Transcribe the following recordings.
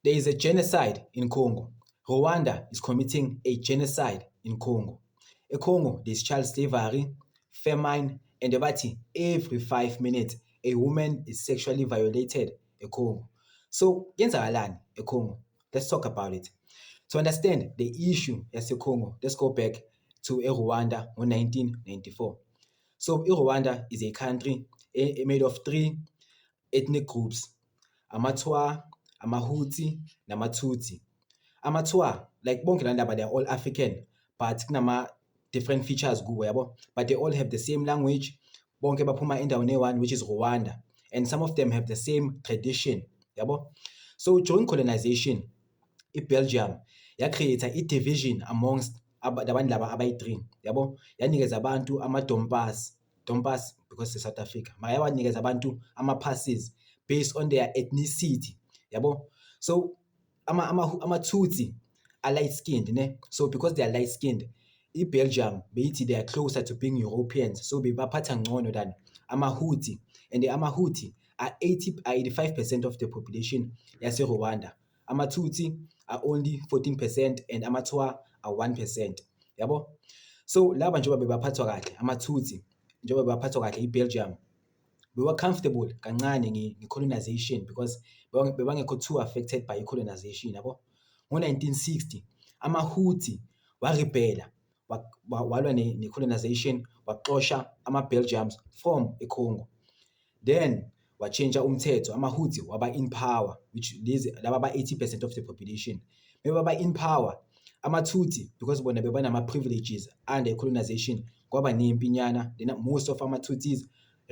There is a genocide in Congo. Rwanda is committing a genocide in Congo. In Congo, there's child slavery, famine, and every 5 minutes, a woman is sexually violated in Congo. So, yenzakalani eCongo? Let's talk about it. To understand the issue Congo, let's go back to Rwanda in 1994. So, Rwanda is a country made of 3 ethnic groups: Amatwa, Amahuti, namaTutsi. Amatwa, like bonke laba, they're all African, but kunama different features kubo, yabo. But they all have the same language. Bonke baphuma endaweni eyi-one, which is Rwanda, and some of them have the same tradition, yabo. So during colonization, iBelgium ya-create i-division amongst abantu laba abayi-3, yabo. Yanikeza abantu ama-Dompas because it's South Africa, mara yawanikeza abantu ama-passes based on their ethnicity, yabo. So ama-Tutsi are light-skinned, ne? So because they are light-skinned, iBelgium beyithi they are closer to being Europeans, so bebaphatha ngcono than amaHuti, and the amaHuti are 85% of the population yase-Rwanda. AmaTutsi are only 14% and amatwa are 1%, yabo. So laba njengoba bebaphathwa kahle amaTutsi, njengoba bebaphathwa kahle iBelgium, we were comfortable kancane nge-colonization because bebangekho too affected by i-colonization, yabo. Ngo-1960 amaHuti warebhela, walwa ne-colonization, waxosha ama-Belgians from eCongo. Then watshintsha umthetho, amaHuti waba in power, which laba ba 80% of the population. Beba in power, amaTutsi, because bona bebanama-privileges under colonization, kwaba nempinyana. Then most of ama-Tutsis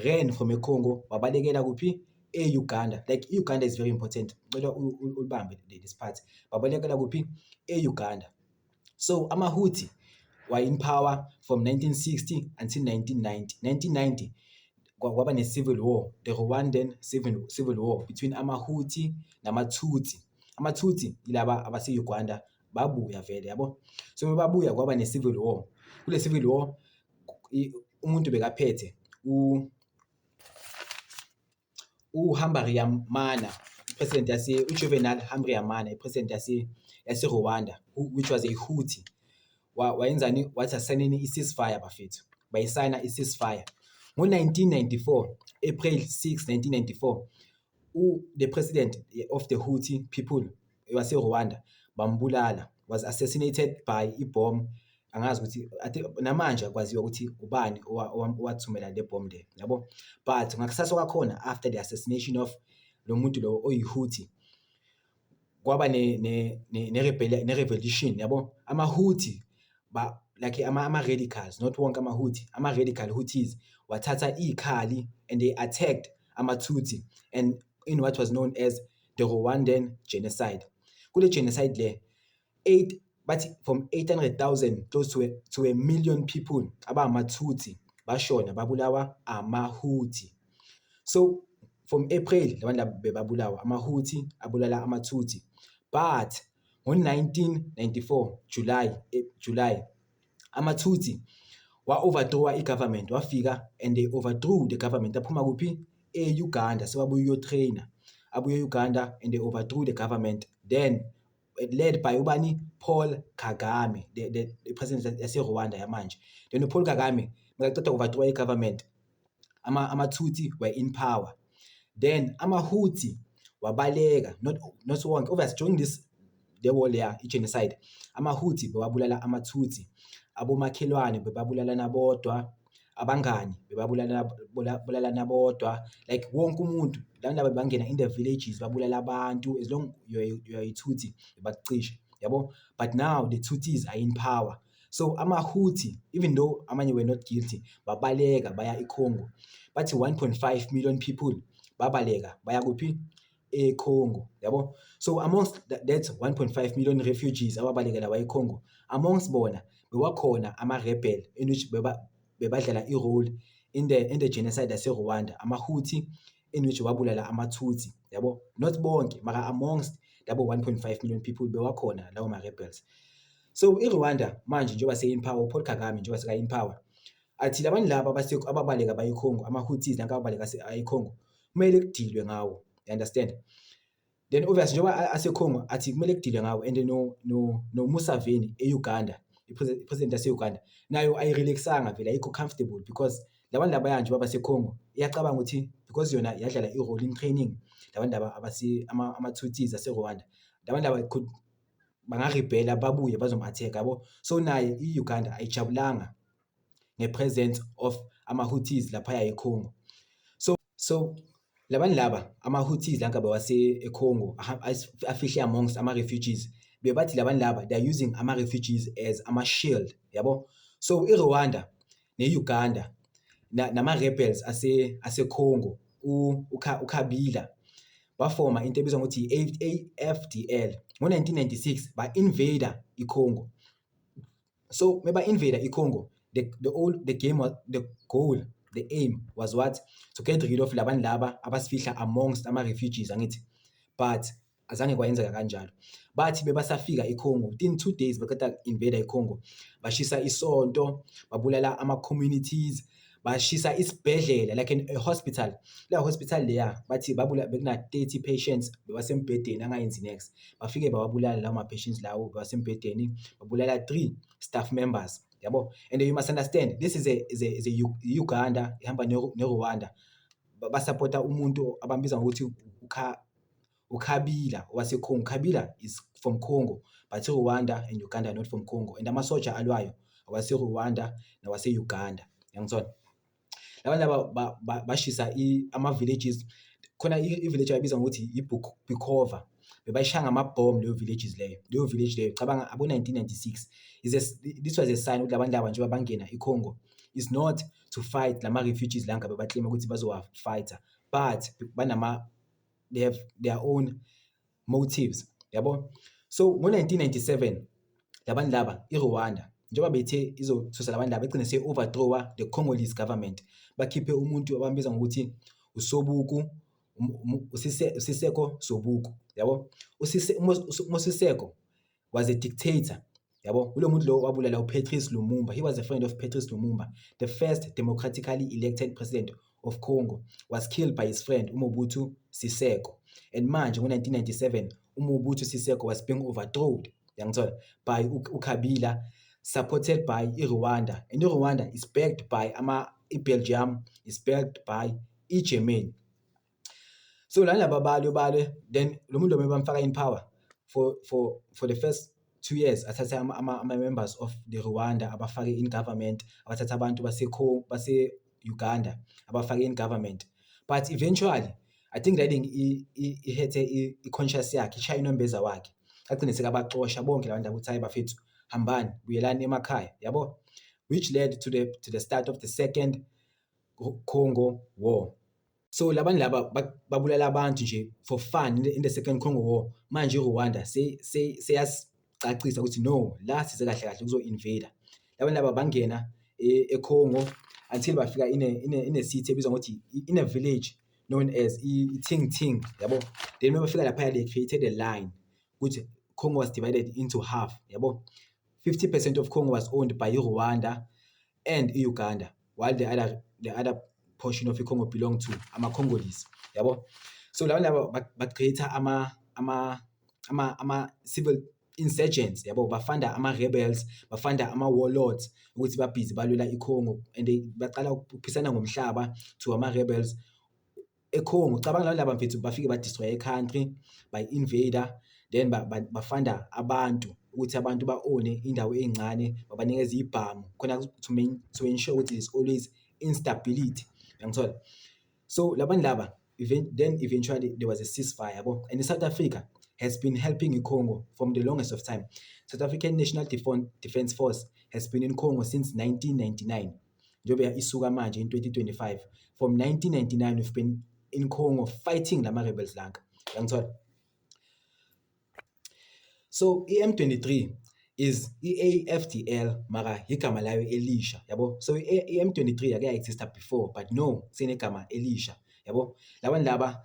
ran from eCongo, babalekela kuphi? E-Uganda. Like Uganda is very important. Ulibambe this part. Babalekela kuphi? E-Uganda. So amaHuti were in power from 1960 until 1990. 1990 kwaba ne-civil war, the Rwandan civil war between amaHuti namaTutsi. AmaTutsi yilaba abase-Uganda babuya vele, yabo. So babuya kwaba ne-civil war. Kule civil war umuntu bekaphethe uHambaryamana, president uJuvenal Habyarimana, president yase-Rwanda, which was a Huti. Wayenzani? Wathi asayineni i-ceasefire bafethu. Bayisayina i-ceasefire. Ngo-1994, April 6, 1994, the president of the Huti people wase-Rwanda bambulala, was assassinated by ibomb. Angazi ukuthi namanje akwaziwa ukuthi ubani owathumela le bomb le, yabo. But ngakusasa kwakhona, after the assassination of lo muntu lo oyi-Huti, kwaba ne-revolution, yabo. AmaHuti like ama-radicals, not wonke amaHuti, ama-radical Hutis wathatha ikhali and they attacked amaTutsi, and in what was known as the Rwandan genocide. Kule genocide le, from 800,000 close to a million people abamaTutsi bashona, babulawa amaHuti. So from April labantu bebabulawa, amaHuti abulala amaTutsi. But ngo-1994 July, amaTutsi wa-overthrow i-government, wafika and they overthrew the government. Aphuma kuphi? E-Uganda. Sebabuya ukuyotraina, abuye e-Uganda and they overthrew the government. Then led by ubani? Paul Kagame, the president yase-Rwanda yamanje. Then uPaul Kagame makaqeda overthrow i-government, ama-Tutsi were in power. Then amaHuti wabaleka, not wonke. Obviously during this the war leya, i-genocide, amaHuti bewabulala amaTutsi, abomakhelwane bebabulalana bodwa, abangani bebabulalana bodwa, like wonke umuntu. Laba bangena in the villages babulala abantu, as long you're a Tutsi bakucisha, yabo. But now the Tutsis are in power. So amaHuti, even though amanye were not guilty, babaleka baya eCongo. Bathi 1.5 million people babaleka baya kuphi? eCongo, yabo. So amongst that 1.5 million refugees ababalekela baya eCongo, amongst bona bewakhona ama-rebel in which bebadlala i-role in the genocide yase-Rwanda, amaHuti, in which wabulala amaTutsi, yabo. Not bonke, mara amongst labo 1.5 million people bewakhona lawo ma-rebels. So iRwanda manje njengoba seyi-in power, Paul Kagame njengoba seka-in power, athi labantu laba ababaleka baye eCongo, amaHutis nanka ababaleka eCongo, kumele kudilwe ngawo, you understand? Then obviously njengoba aseCongo athi kumele kudile ngawo, and no Museveni eUganda, ipresident yase-Uganda nayo ayirelaxanga vele, ayikho comfortable because labantu labaya nje baseCongo iyacabanga ukuthi because yona yadlala i-role in training labantu laba ama-Tutsis ase-Rwanda, labantu laba bangarebhela babuye bazom-attack yabo. So naye i-Uganda ayijabulanga nge-presence of ama-Houthis laphaya eCongo. So labantu laba ama-Houthis lanka bawase-eCongo afihle amongst ama-refugees, bebathi labantu laba they are using ama-refugees as ama-shield yabo. So iRwanda ne-Uganda nama-rebels ase-Congo, uKabila bafoma into ebizwa ngokuthi i-AFDL ngo-1996 ba-invader iCongo. So meba-invader iCongo, the aim was what? To get rid of labantu laba abasifihla amongst ama-refugees angithi, but azange kwayenzeka kanjalo. Bathi bebasafika iCongo within 2 days baqeda invader iCongo, bashisa isonto, babulala ama-communities, bashisa isibhedlela like a hospital. Leya hospital leya bathi bekuna 30 patients bebasembhedeni angayenzi next, bafike bababulala lawo ma-patients lawo bebasembhedeni, babulala 3 staff members yabo. And you must understand this is a Uganda ihamba neRwanda, basupporta umuntu abambiza ngokuthi uKabila waseCongo. Kabila is from Congo, but Rwanda and Uganda are not from Congo, and amasoja alwayo awase-Rwanda nawase-Uganda, yangizona. Labantu laba bashisa ama-villages, khona i-village abayibiza ngokuthi iBukova, bebayishaya ngama-bomb leyo village leyo, cabanga abo-1996. This was a sign ukuthi labantu laba njengoba bangena iCongo is not to fight lama-refugees lanka bebaklima ukuthi bazowa-fighter, but they have their own motives yabo. So ngo-1997 labantu laba iRwanda njengoba bethe izothusa labantu laba egcine se-overthrowa the Congolese government, bakhiphe umuntu abambiza ngokuthi uSobuku, uSiseko Sobuku yabo. uSiseko was a dictator yabo. Ulo muntu lo wabulala uPatrice Lumumba. He was a friend of Patrice Lumumba, the first democratically elected president of Congo, was killed by his friend uMobutu Siseko. And manje ngo-1997 uMobutu Siseko was being overthrown, yangithola, by uKabila, supported by iRwanda, and iRwanda is backed by iBelgium, is backed by iGermany. So laba balwe then lo muntu lo bamfaka in power for the first 2 years, athatha ama-members of the Rwanda abafake in government, abathatha abantu base-Uganda abafake in government. But eventually I think that ihethe i-conscious yakhe, ishaya inombeza wakhe, agcine sekabaxosha bonke labantu ukuthi hayi bafethu hambani buyelani emakhaya yabo, which led to the start of the Second Congo War. So labantu laba babulala abantu nje for fun in the Second Congo War. Manje iRwanda seyasicacisa ukuthi no, la size kahle kahle kuzo-invader. Labantu laba bangena eCongo until bafika in a city ebizwa ngokuthi in a village known as Ting yabo. Then when bafika lapha they created a line which Congo was divided into half yabo. 50% of Congo was owned by Rwanda and Uganda, while the other portion of the Congo belonged to ama-Congolese yabo. So labantu laba bacreate ama civil insurgents yabo, bafanda ama-rebels, bafanda ama-warlords ukuthi babhizi balwela iCongo, and baqala ukuphisana ngomhlaba to ama-rebels eCongo. Cabanga labantu laba mfethu bafike badestroy i-country by invader, then bafanda abantu ukuthi abantu ba-one indawo encane, babanikeza ibhamu khona to ensure ukuthi there's always instability, yangithola. So labantu laba eventually there was a ceasefire yabo, and South Africa has been helping in Congo from the longest of time. South African National Defence Force has been in Congo since 1999. Njobe isuka manje in 2025. From 1999 we've been in Congo fighting lama rebels lanka, yangithola. So i-M23 is i-AFDL mara igama layo elisha yabo. So i-M23 ake exista before, but no, senegama elisha yabo. Labantu laba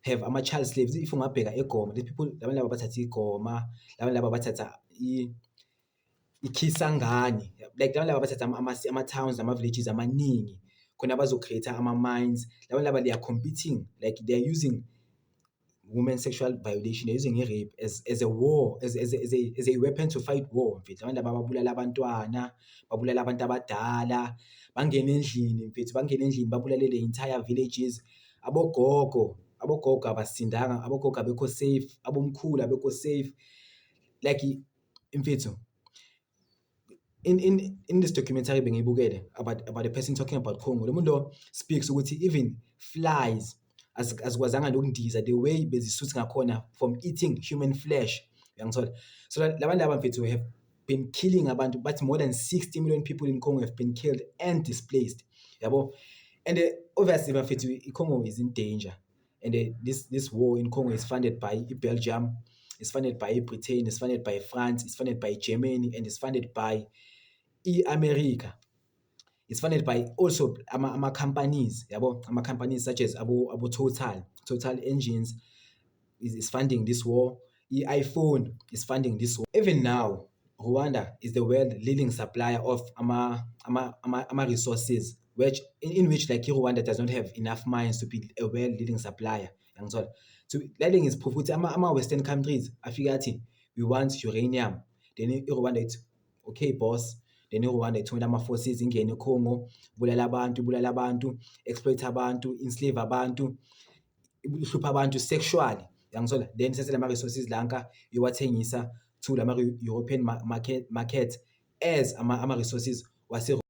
have ama-child slaves. If ungabheka eGoma, these people, labantu laba bathatha iGoma, labantu laba bathatha iKisangani, like labantu laba bathatha ama-towns nama-villages amaningi khona bazocreate ama-mines. Labantu laba they are competing, like they are using women sexual violation, they're using rape as a war, as a weapon to fight war. Mfethu abantu ababulala abantwana, babulala abantu abadala, bangena endlini mfethu, bangena endlini babulale le entire villages. Abogogo abasindanga, abogogo abekho safe, abomkhulu abekho safe. Like mfethu, in this documentary bengiyibukele about a person talking about Congo, lo muntu lo speaks ukuthi even flies azikwazanga nokundiza the way bezisuthi ngakhona from eating human flesh, uyangithola. So labantu laba mfethu have been killing abantu, but more than 60 million people in Congo have been killed and displaced, yabo. And obviously mfethu Congo is in danger, and this war in Congo is funded by Belgium, it's funded by Britain, it's funded by France, it's funded by Germany, and it's funded by America. It's funded by also companies, yabo, companies such as abo Total Engines is funding this war. iPhone is funding this war. Even now, Rwanda is the world leading supplier of resources, which in which like Rwanda does not have enough mines to be a world leading supplier. So learning is proof ukuthi Western countries afika we want uranium. Then Rwanda it's okay, boss. Then Rwanda ithumela ama-forces ingene eCongo, bulala abantu, exploit abantu, enslave abantu, ihlupha abantu sexually, yangithola. Then sesela ama-resources lanka iwathengisa to lama-European market as ama-resources wase